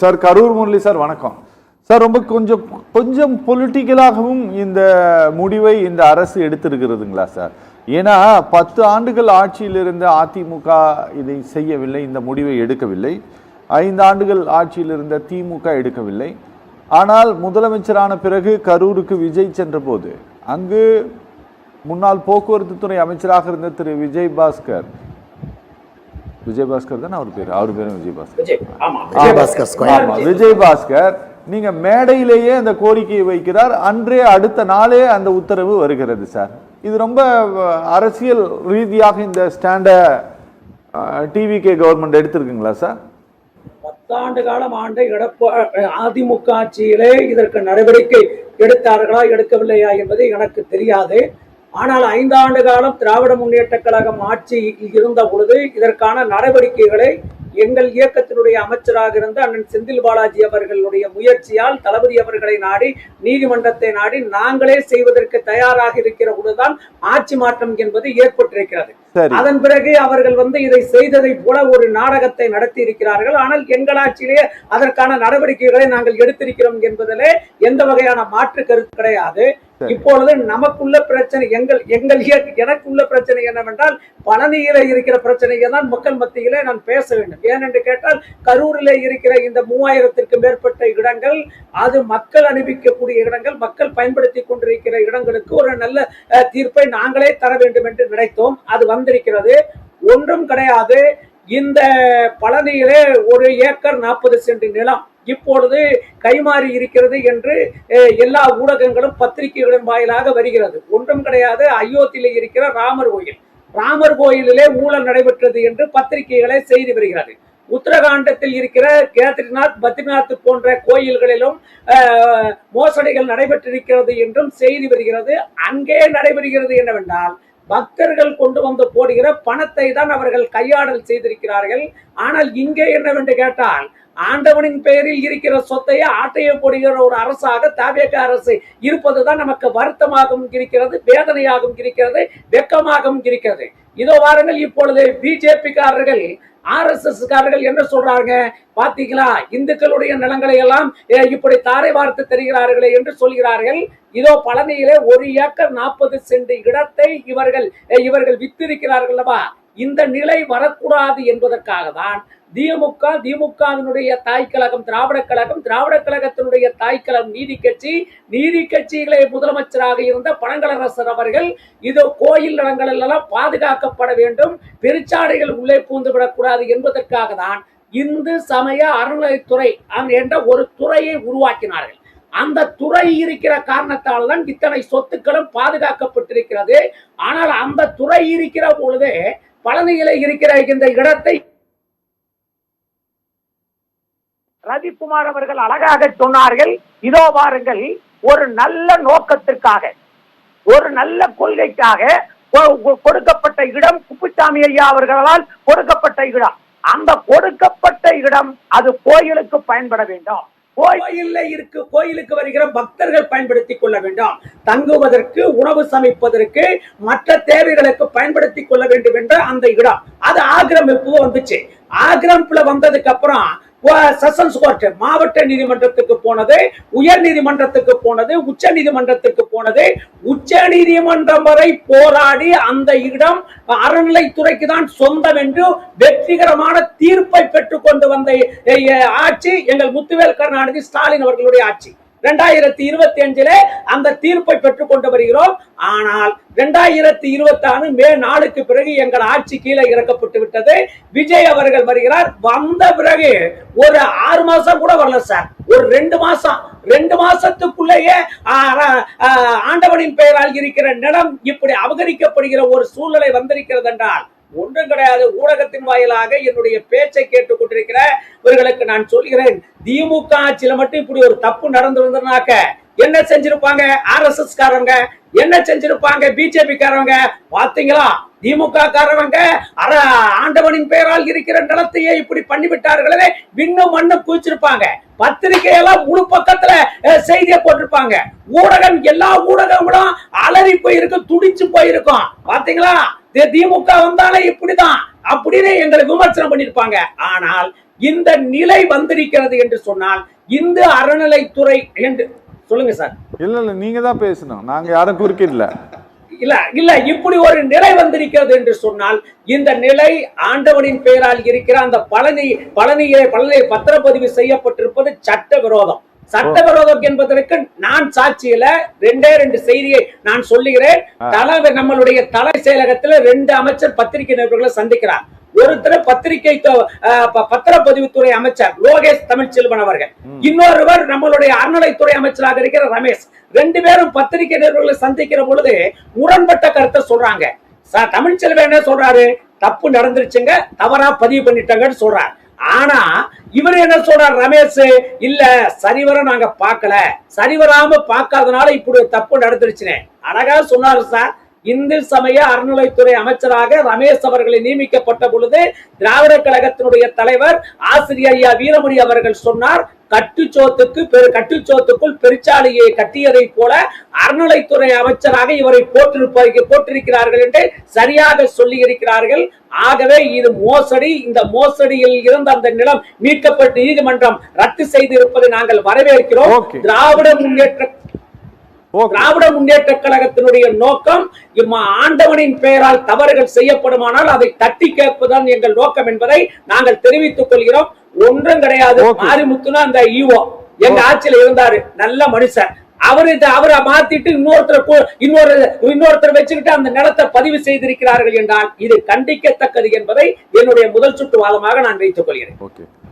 Sir. Karur Murali sir, வணக்கம் sir. ரொம்ப கொஞ்சம் பொலிட்டிக்கலாகவும் இந்த முடிவை இந்த அரசு எடுத்திருக்கிறதுங்களா சார்? ஏன்னா 10 ஆண்டுகள் ஆட்சியில் இருந்த அதிமுக இதை செய்யவில்லை, இந்த முடிவை எடுக்கவில்லை. 5 ஆண்டுகள் ஆட்சியில் இருந்த திமுக எடுக்கவில்லை. ஆனால் முதலமைச்சரான பிறகு கரூருக்கு விஜய் சென்ற போது அங்கு முன்னாள் போக்குவரத்து துறை அமைச்சராக இருந்த திரு விஜயபாஸ்கர் தானே அவர் பேரும் விஜயபாஸ்கர் நீங்க மேடையிலேயே அந்த கோரிக்கையை வைக்கிறார். அன்றே அடுத்த நாளே அந்த உத்தரவு வருகிறது சார். இது ரொம்ப அரசியல் ரீதியாக இந்த ஸ்டாண்ட டிவிகே கவர்மெண்ட் எடுத்திருக்குங்களா சார்? 10 ஆண்டு காலம் அதிமுக ஆட்சியிலே இதற்கு நடவடிக்கை எடுத்தார்களா எடுக்கவில்லையா என்பது எனக்கு தெரியாது. ஆனால் 5 ஆண்டு காலம் திராவிட முன்னேற்ற கழகம் ஆட்சி இருந்த பொழுது இதற்கான நடவடிக்கைகளை எங்கள் இயக்கத்தினுடைய அமைச்சராக இருந்த அண்ணன் செந்தில் பாலாஜி அவர்களுடைய முயற்சியால் தளபதி அவர்களை நாடி நீதிமன்றத்தை நாடி நாங்களே செய்வதற்கு தயாராக இருக்கிற பொழுதுதான் ஆட்சி மாற்றம் என்பது ஏற்பட்டிருக்கிறது. அதன் பிறகு அவர்கள் இதை செய்ததை போல ஒரு நாடகத்தை நடத்தி இருக்கிறார்கள். ஆனால் எங்கள் ஆட்சியிலேயே அதற்கான நடவடிக்கைகளை நாங்கள் எடுத்திருக்கிறோம் என்பதிலே எந்த வகையான மாற்று கருத்து கிடையாது. இப்பொழுது நமக்குள்ள பிரச்சனை எனக்குள்ள பிரச்சனை என்னவென்றால் பழனியில இருக்கிற பிரச்சனையை தான் மக்கள் மத்தியிலே நான் பேச வேண்டும். ஏனென்று கேட்டால் கரூரிலே இருக்கிற இந்த 3000த்திற்கும் மேற்பட்ட இடங்கள் அது மக்கள் அனுபவிக்கக்கூடிய இடங்கள், மக்கள் பயன்படுத்தி கொண்டிருக்கிற இடங்களுக்கு ஒரு நல்ல தீர்ப்பை நாங்களே தர வேண்டும் என்று நினைத்தோம். அது வந்திருக்கிறது. ஒன்றும் கிடையாது. இந்த பழனியிலே 1 ஏக்கர் 40 சென்ட் நிலம் இப்பொழுது கைமாறி இருக்கிறது என்று எல்லா ஊடகங்களும் பத்திரிகைகளின் வாயிலாக வருகிறது. ஒன்றும் கிடையாது. அயோத்தியில இருக்கிற ராமர் கோயிலிலே ஊழல் நடைபெற்றது என்று பத்திரிகைகளை செய்து வருகிறது. உத்தரகாண்டத்தில் இருக்கிற கேத்ரிநாத், பத்ரிநாத் போன்ற கோயில்களிலும் மோசடிகள் நடைபெற்றிருக்கிறது என்றும் செய்தி வருகிறது. அங்கே நடைபெறுகிறது என்னவென்றால் பக்தர்கள் கொண்டு வந்து போடுகிற பணத்தை தான் அவர்கள் கையாடல் செய்திருக்கிறார்கள். ஆனால் இங்கே என்னவென்று கேட்டால் ஆண்டவனின் பெயரில் இருக்கிற சொத்தையே ஆட்டைய போடுகிற ஒரு அரசாக தாவேக அரசு இருப்பதுதான் நமக்கு வருத்தமாகவும் இருக்கிறது, வேதனையாகவும் இருக்கிறது, வெக்கமாகவும் இருக்கிறது. இதோ வாருங்கள், இப்பொழுது பிஜேபி காரர்கள் RSS காரர்கள் என்ன சொல்றாங்க பாத்தீங்களா, இந்துக்களுடைய நிலங்களை எல்லாம் இப்படி தாரை வார்த்து தருகிறார்களே என்று சொல்கிறார்கள். இதோ பழனியிலே 1 ஏக்கர் 40 சென்ட் இடத்தை இவர்கள் வித்திருக்கிறார்கள். இந்த நிலை வரக்கூடாது என்பதற்காக தான் திமுகவினுடைய தாய் கழகம் திராவிட கழகத்தினுடைய தாய் கழகம் நீதி கட்சிகளே முதலமைச்சராக இருந்த பனங்கலரசர் அவர்கள் இதோ கோயில் நிலங்கள் எல்லாம் பாதுகாக்கப்பட வேண்டும், பெருச்சாடைகள் உள்ளே பூந்து விடக்கூடாது என்பதற்காக தான் இந்து சமய அறநிலைத்துறை என்ற ஒரு துறையை உருவாக்கினார்கள். அந்த துறை இருக்கிற காரணத்தால் தான் இத்தனை சொத்துக்களும் பாதுகாக்கப்பட்டிருக்கிறது. ஆனால் அந்த துறை இருக்கிற பொழுது பழனியில இருக்கிற இந்த இடத்தை ரவிக்குமார் அவர்கள் அழகாக சொன்னார்கள். இதோ பாருங்கள், ஒரு நல்ல நோக்கத்திற்காக, ஒரு நல்ல கொள்கைக்காக கொடுக்கப்பட்ட இடம் குப்புசாமி ஐயா அவர்களால் கொடுக்கப்பட்ட இடம். அந்த கொடுக்கப்பட்ட இடம் அது கோயிலுக்கு பயன்பட வேண்டும். கோயிலுக்கு வருகிற பக்தர்கள் பயன்படுத்திக் கொள்ள வேண்டும். தங்குவதற்கு, உணவு சமைப்பதற்கு, மற்ற தேவைகளுக்கு பயன்படுத்திக் கொள்ள வேண்டும் என்ற அந்த இடம் அது ஆக்கிரமிப்பு வந்துச்சு. ஆக்கிரமிப்புல வந்ததுக்கு அப்புறம் செஷன்ஸ் கோர்ட் மாவட்ட நீதிமன்றத்துக்கு போனது, உயர் நீதிமன்றத்துக்கு போனது, உச்ச நீதிமன்றத்துக்கு போனது. உச்ச நீதிமன்றம் வரை போராடி அந்த இடம் அறநிலைத்துறைக்கு தான் சொந்தம் என்று வெற்றிகரமான தீர்ப்பை பெற்றுக் கொண்டு வந்த ஆட்சி எங்கள் முத்துவேல் கருணாநிதி ஸ்டாலின் அவர்களுடைய ஆட்சி. 2025 அந்த தீர்ப்பை பெற்றுக் கொண்டு வருகிறோம். ஆனால் 2026 மே 4க்கு பிறகு எங்கள் ஆட்சி கீழே இறக்கப்பட்டு விட்டது. விஜய் அவர்கள் வருகிறார். வந்த பிறகு ஒரு 6 மாசம் கூட வரல சார், ஒரு 2 மாசத்துக்குள்ளேயே ஆண்டவனின் பெயரால் இருக்கிற நிலம் இப்படி அபகரிக்கப்படுகிற ஒரு சூழ்நிலை வந்திருக்கிறது என்றால் ஒன்றும் கிடையாது. ஊடகத்தின் வாயிலாக என்னுடைய பேச்சை கேட்டுக் கொண்டிருக்கிற இவர்களுக்கு நான் சொல்கிறேன், திமுக ஆட்சியில மட்டும் இப்படி ஒரு தப்பு நடந்திருந்தாக்க என்ன செஞ்சிருப்பாங்க RSS காரங்க, என்ன செஞ்சிருப்பாங்க பிஜேபி காரவங்க? பாத்தீங்களா, திமுக காரவங்க ஆண்டவனின் பெயரால் இருக்கிற நிலத்தையே இப்படி பண்ணிவிட்டார்களே, விண்ணு மண்ணு குவிச்சிருப்பாங்க. பத்திரிகையெல்லாம் முழு பக்கத்துல செய்தியை போட்டிருப்பாங்க. ஊடகம், எல்லா ஊடகங்களும் அலறி போயிருக்கு, துடிச்சு போயிருக்கும். பாத்தீங்களா, திமுக வந்தாலே இப்படிதான் அப்படின்னு எங்களை விமர்சனம் பண்ணிருப்பாங்க. ஆனால் இந்த நிலை வந்திருக்கிறது என்று சொன்னால் இந்து அறநிலைத்துறை என்று சொல்லுங்க சார். இல்ல இல்ல நீங்க தான் பேசணும், நாங்க யாரும் குறுக்கிடல. இல்ல இப்படி ஒரு நிலை வந்திருக்கிறது என்று சொன்னால் இந்த நிலை ஆண்டவனின் பெயரால் இருக்கிற அந்த பழனியிலே பத்திரப்பதிவு செய்யப்பட்டிருப்பது சட்டவிரோதம். சட்டவிரோதம் என்பதற்கு நான் சாட்சியில ரெண்டு செய்தியை நான் சொல்லுகிறேன். நம்மளுடைய தலை செயலகத்தில் 2 அமைச்சர் பத்திரிகை நிருபர்களை சந்திக்கிறார். ஒருத்தர் பத்திரப்பதிவுத்துறை அமைச்சர் லோகேஷ் தமிழ்ச்செல்வன் அவர்கள், இன்னொருவர் நம்மளுடைய அறநிலைத்துறை அமைச்சராக இருக்கிற ரமேஷ். 2 பேரும் பத்திரிகை நிருபர்களை சந்திக்கிற பொழுது முரண்பட்ட கருத்தை சொல்றாங்க. தமிழ்ச்செல்வன் என்ன சொல்றாரு, தப்பு நடந்துருச்சுங்க, தவறா பதிவு பண்ணிட்டாங்கன்னு சொல்றாரு. ஆனா இவர் என்ன சொல்றார் ரமேஷ், இல்ல சரிவர நாங்க பார்க்கல, சரிவராம பார்க்காதனால இப்படி தப்பு நடந்துருச்சுன்னு அழகா சொன்னாரு சார். இந்து சமய அறநிலைத்துறை அமைச்சராக ரமேஷ் அவர்களை நியமிக்கப்பட்ட பொழுது திராவிட கழகத்தினுடைய தலைவர் ஆசிரியர் ஐயா வீரமணி அவர்கள் சொன்னார், கட்டுச்சோத்துக்குள் பெருச்சாலையை கட்டியதை போல அறநிலைத்துறை அமைச்சராக இவரை போட்டிருக்கிறார்கள் என்று சரியாக சொல்லி இருக்கிறார்கள். ஆகவே இது மோசடி. இந்த மோசடியில் இருந்த அந்த நிலம் மீட்கப்பட்டு நீதிமன்றம் ரத்து செய்திருப்பதை நாங்கள் வரவேற்கிறோம். திராவிட முன்னேற்ற கழகத்தினுடைய நோக்கம் ஆண்டவனின் பெயரால் தவறுகள் செய்யப்படுமானால் அதை தட்டி கேட்பதுதான் எங்கள் நோக்கம் என்பதை நாங்கள் தெரிவித்துக் கொள்கிறோம். ஒன்றும் கிடையாது. மாரிமுத்துனா அந்த ஈவோ எங்க ஆட்சியில் இருந்தாரு, நல்ல மனுஷன். அவரை மாத்திட்டு இன்னொருத்தர் வச்சுக்கிட்டு அந்த நிலத்தை பதிவு செய்திருக்கிறார்கள் என்றால் இது கண்டிக்கத்தக்கது என்பதை என்னுடைய முதல் சுற்று வாதமாக நான் வைத்துக் கொள்கிறேன்.